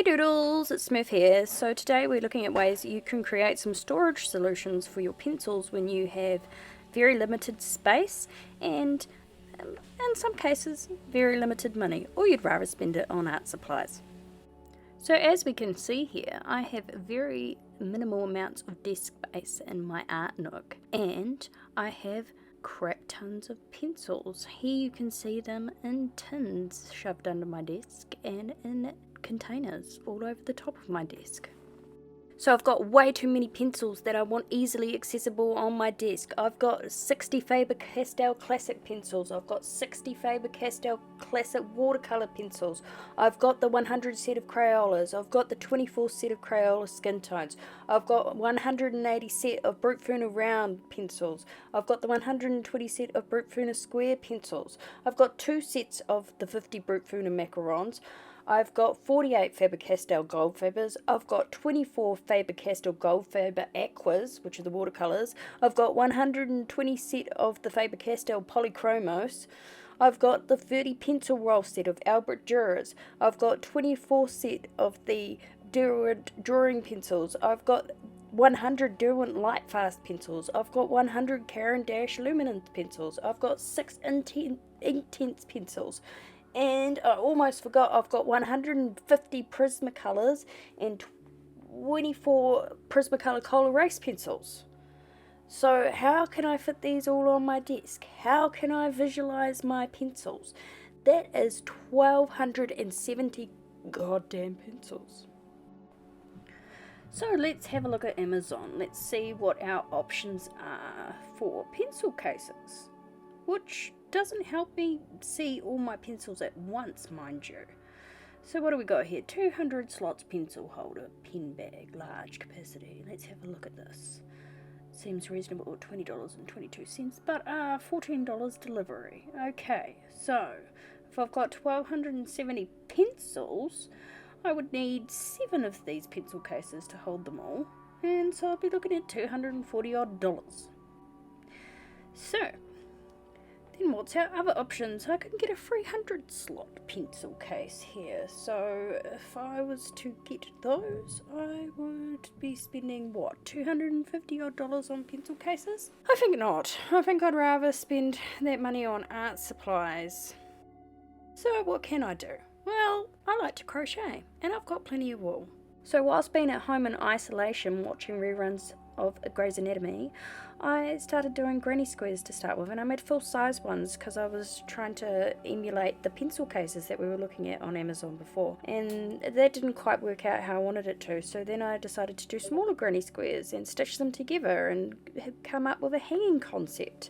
Hey Doodles, it's Smurf here. So today we're looking at ways you can create some storage solutions for your pencils when you have very limited space and in some cases very limited money, or you'd rather spend it on art supplies. So as we can see here, I have very minimal amounts of desk space in my art nook, and I have crap tons of pencils. Here you can see them in tins shoved under my desk and in containers all over the top of my desk. So I've got way too many pencils that I want easily accessible on my desk. I've got 60 Faber-Castell Classic pencils. I've got 60 Faber-Castell Classic watercolor pencils. I've got the 100 set of Crayolas. I've got the 24 set of Crayola skin tones. I've got 180 set of Brute Funa round pencils. I've got the 120 set of Brute Funa square pencils. I've got 2 sets of the 50 Brute Funa macarons. I've got 48 Faber-Castell Goldfabers. I've got 24 Faber-Castell Goldfaber Aquas, which are the watercolours. I've got 120 set of the Faber-Castell Polychromos. I've got the 30 pencil roll set of Albert Durers. I've got 24 set of the Derwent drawing pencils. I've got 100 Derwent Lightfast pencils. I've got 100 Caran d'Ache Luminance pencils. I've got 6 Intense pencils. And I almost forgot, I've got 150 Prismacolors and 24 Prismacolor Cola Race pencils. So how can I fit these all on my desk? How can I visualize my pencils? That is 1,270 goddamn pencils. So let's have a look at Amazon. Let's see what our options are for pencil cases, which doesn't help me see all my pencils at once, mind you. So what do we got here? 200 slots pencil holder, pen bag, large capacity. Let's have a look at this. Seems reasonable, $20.22, but $14 delivery. Okay, so if I've got 1,270 pencils, I would need 7 of these pencil cases to hold them all, and so I'll be looking at $240 odd. So then what's our other options? I can get a 300 slot pencil case here. So if I was to get those, I would be spending what, $250 odd on pencil cases? I think not. I think I'd rather spend that money on art supplies. So what can I do? Well, I like to crochet and I've got plenty of wool. So whilst being at home in isolation watching reruns of Grey's Anatomy, I started doing granny squares to start with, and I made full size ones because I was trying to emulate the pencil cases that we were looking at on Amazon before, and that didn't quite work out how I wanted it to. So then I decided to do smaller granny squares and stitch them together and come up with a hanging concept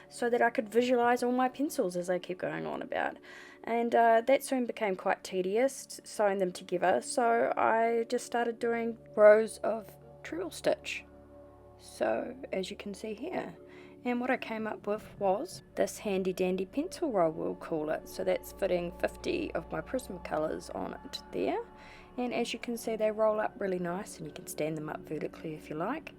so that I could visualize all my pencils as I keep going on about. And that soon became quite tedious, sewing them together, so I just started doing rows of treble stitch. So as you can see here, and what I came up with was this handy dandy pencil roll, we'll call it. So that's fitting 50 of my Prismacolors on it there, and as you can see they roll up really nice, and you can stand them up vertically if you like.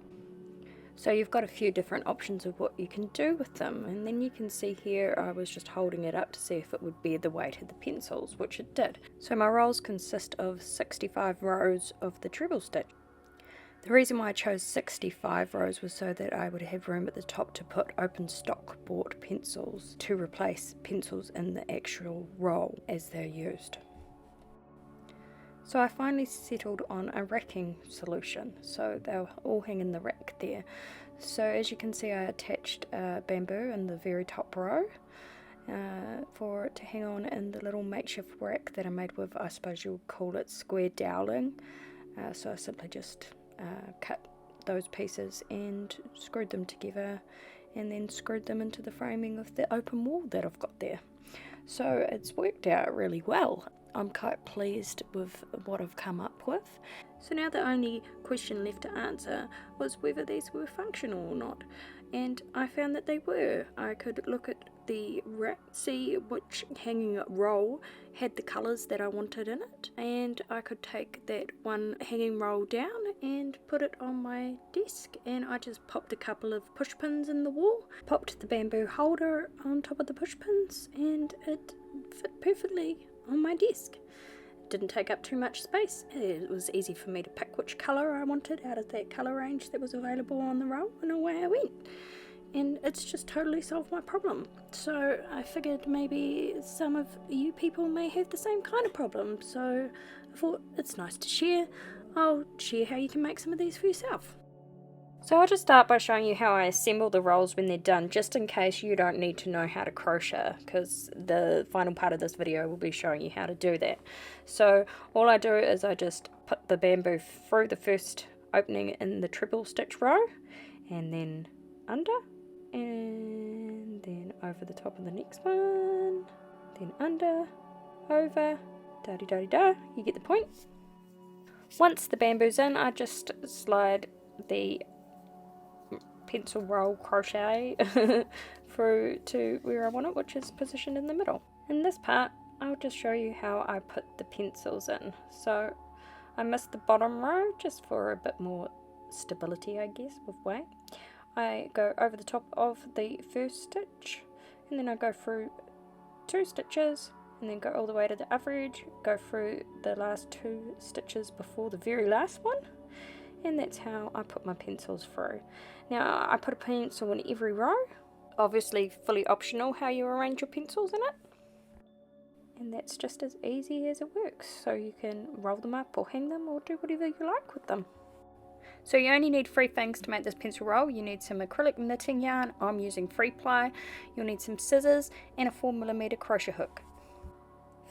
So you've got a few different options of what you can do with them, and then you can see here I was just holding it up to see if it would bear the weight of the pencils, which it did. So my rolls consist of 65 rows of the treble stitch. The reason why I chose 65 rows was so that I would have room at the top to put open stock bought pencils to replace pencils in the actual roll as they're used. So I finally settled on a racking solution, so they'll all hang in the rack there. So as you can see, I attached bamboo in the very top row for it to hang on in the little makeshift rack that I made with, I suppose you'll call it square doweling. So I simply just cut those pieces and screwed them together, and then screwed them into the framing of the open wall that I've got there. So it's worked out really well. I'm quite pleased with what I've come up with. So now the only question left to answer was whether these were functional or not, and I found that they were. I could look at the rack, see which hanging roll had the colours that I wanted in it, and I could take that one hanging roll down and put it on my desk, and I just popped a couple of push pins in the wall, popped the bamboo holder on top of the push pins, and it fit perfectly on my desk. didn't take up too much space. It was easy for me to pick which colour I wanted out of that colour range that was available on the roll, and away I went. And it's just totally solved my problem. So I figured maybe some of you people may have the same kind of problem, so I thought it's nice to share. I'll share how you can make some of these for yourself. So I'll just start by showing you how I assemble the rolls when they're done, just in case you don't need to know how to crochet, because the final part of this video will be showing you how to do that. So all I do is I just put the bamboo through the first opening in the treble stitch row, and then under, and then over the top of the next one, then under, over, da-de-da-de-da, you get the point. Once the bamboo's in, I just slide the pencil roll crochet through to where I want it, which is positioned in the middle. In this part, I'll just show you how I put the pencils in. So I missed the bottom row just for a bit more stability, I guess, with weight. I go over the top of the first stitch, and then I go through 2 stitches, and then go all the way to the other edge, go through the last 2 stitches before the very last one, and that's how I put my pencils through. Now I put a pencil in every row, obviously fully optional how you arrange your pencils in it, and that's just as easy as it works. So you can roll them up or hang them or do whatever you like with them. So you only need 3 things to make this pencil roll. You need some acrylic knitting yarn, I'm using 3 ply, you'll need some scissors and a 4mm crochet hook.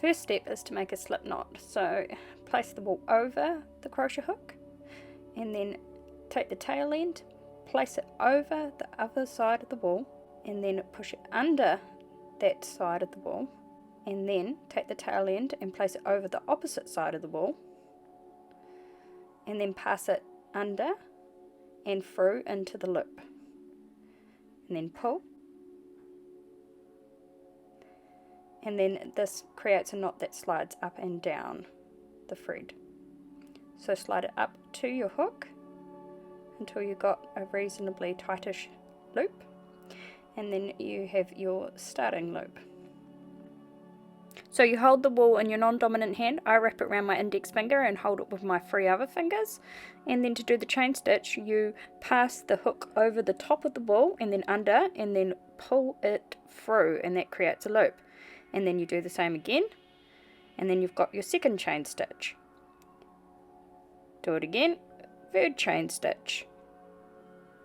First step is to make a slip knot, so place the wool over the crochet hook, and then take the tail end, place it over the other side of the wool, and then push it under that side of the wool, and then take the tail end and place it over the opposite side of the wool, and then pass it under and through into the loop, and then pull, and then this creates a knot that slides up and down the thread. So slide it up to your hook until you got a reasonably tightish loop, and then you have your starting loop. So you hold the wool in your non-dominant hand. I wrap it around my index finger and hold it with my 3 other fingers, and then to do the chain stitch you pass the hook over the top of the wool and then under, and then pull it through, and that creates a loop, and then you do the same again, and then you've got your second chain stitch. Do it again, 3rd chain stitch.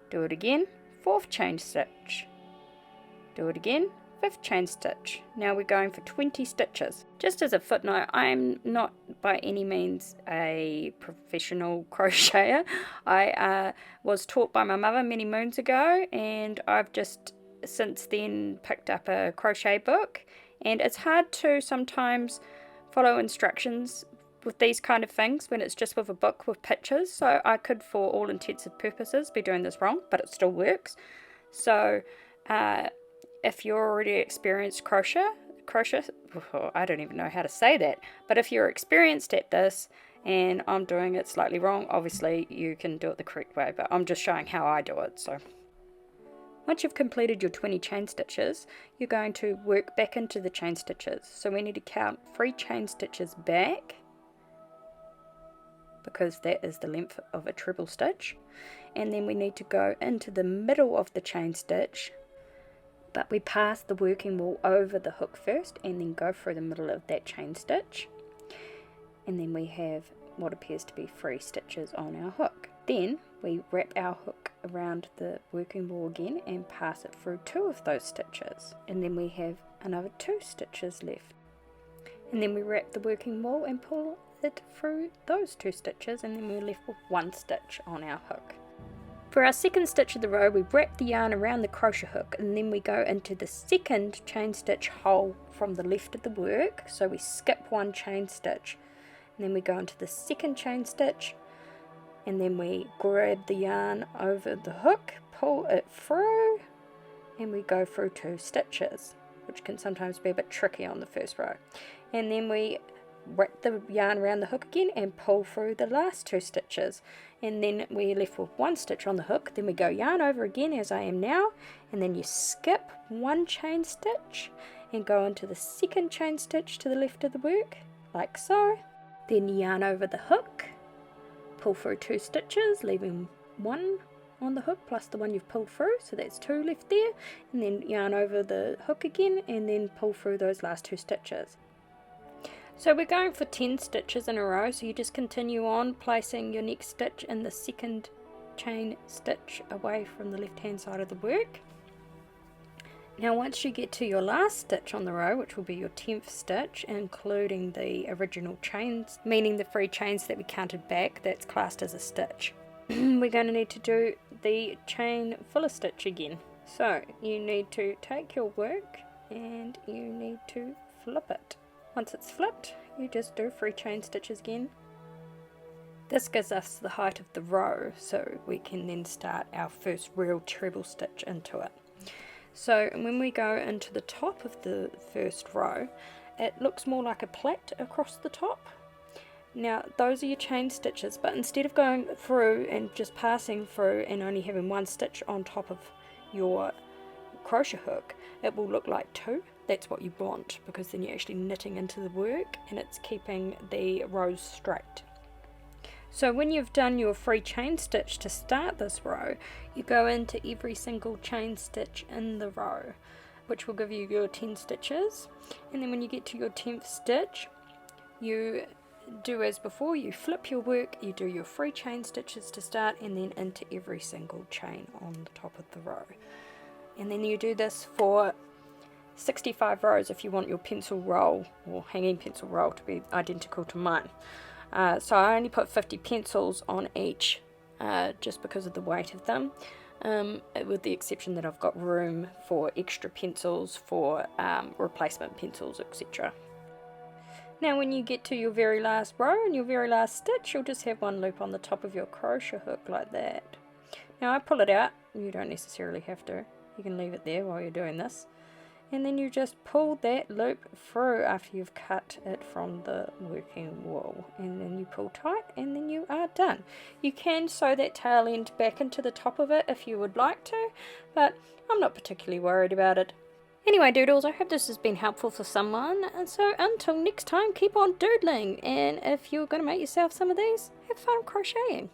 Do it again, 4th chain stitch. Do it again, 5th chain stitch. Now we're going for 20 stitches. Just as a footnote, I'm not by any means a professional crocheter. I was taught by my mother many moons ago, and I've just since then picked up a crochet book, and it's hard to sometimes follow instructions with these kind of things when it's just with a book with pictures. So I could, for all intents and purposes, be doing this wrong, but it still works. So if you're already experienced crochet, I don't even know how to say that, but if you're experienced at this and I'm doing it slightly wrong, obviously you can do it the correct way, but I'm just showing how I do it. So once you've completed your 20 chain stitches, you're going to work back into the chain stitches. So we need to count 3 chain stitches back, because that is the length of a treble stitch, and then we need to go into the middle of the chain stitch, but we pass the working wool over the hook first and then go through the middle of that chain stitch, and then we have what appears to be 3 stitches on our hook. Then we wrap our hook around the working wool again and pass it through 2 of those stitches, and then we have another 2 stitches left, and then we wrap the working wool and pull it through those 2 stitches, and then we're left with 1 stitch on our hook. For our second stitch of the row, we wrap the yarn around the crochet hook, and then we go into the second chain stitch hole from the left of the work. So we skip 1 chain stitch, and then we go into the second chain stitch, and then we grab the yarn over the hook, pull it through, and we go through 2 stitches, which can sometimes be a bit tricky on the first row, and then we wrap the yarn around the hook again and pull through the last 2 stitches, and then we're left with 1 stitch on the hook. Then we go yarn over again as I am now, and then you skip 1 chain stitch and go into the second chain stitch to the left of the work like so, Then yarn over the hook, pull through 2 stitches, leaving 1 on the hook plus the one you've pulled through, so that's 2 left there, and then yarn over the hook again and then pull through those last 2 stitches. So we're going for 10 stitches in a row, so you just continue on placing your next stitch in the second chain stitch away from the left hand side of the work. Now once you get to your last stitch on the row, which will be your 10th stitch, including the original chains, meaning the 3 chains that we counted back, that's classed as a stitch. We're going to need to do the chain filler stitch again. So you need to take your work and you need to flip it. Once it's flipped, you just do 3 chain stitches again. This gives us the height of the row, so we can then start our first real treble stitch into it. So when we go into the top of the first row, it looks more like a plait across the top. Now those are your chain stitches, but instead of going through and just passing through and only having 1 stitch on top of your crochet hook, it will look like 2. That's what you want, because then you're actually knitting into the work and it's keeping the rows straight. So when you've done your 3 chain stitch to start this row, you go into every single chain stitch in the row, which will give you your 10 stitches. And then when you get to your 10th stitch, you do as before, you flip your work, you do your 3 chain stitches to start, and then into every single chain on the top of the row. And then you do this for 65 rows if you want your pencil roll or hanging pencil roll to be identical to mine. So I only put 50 pencils on each just because of the weight of them, with the exception that I've got room for extra pencils for replacement pencils, etc. Now when you get to your very last row and your very last stitch, you'll just have 1 loop on the top of your crochet hook like that. Now I pull it out, you don't necessarily have to, you can leave it there while you're doing this. And then you just pull that loop through after you've cut it from the working wool, and then you pull tight and then you are done. You can sew that tail end back into the top of it if you would like to, but I'm not particularly worried about it. Anyway doodles, I hope this has been helpful for someone, and so until next time, keep on doodling, and if you're going to make yourself some of these, have fun crocheting.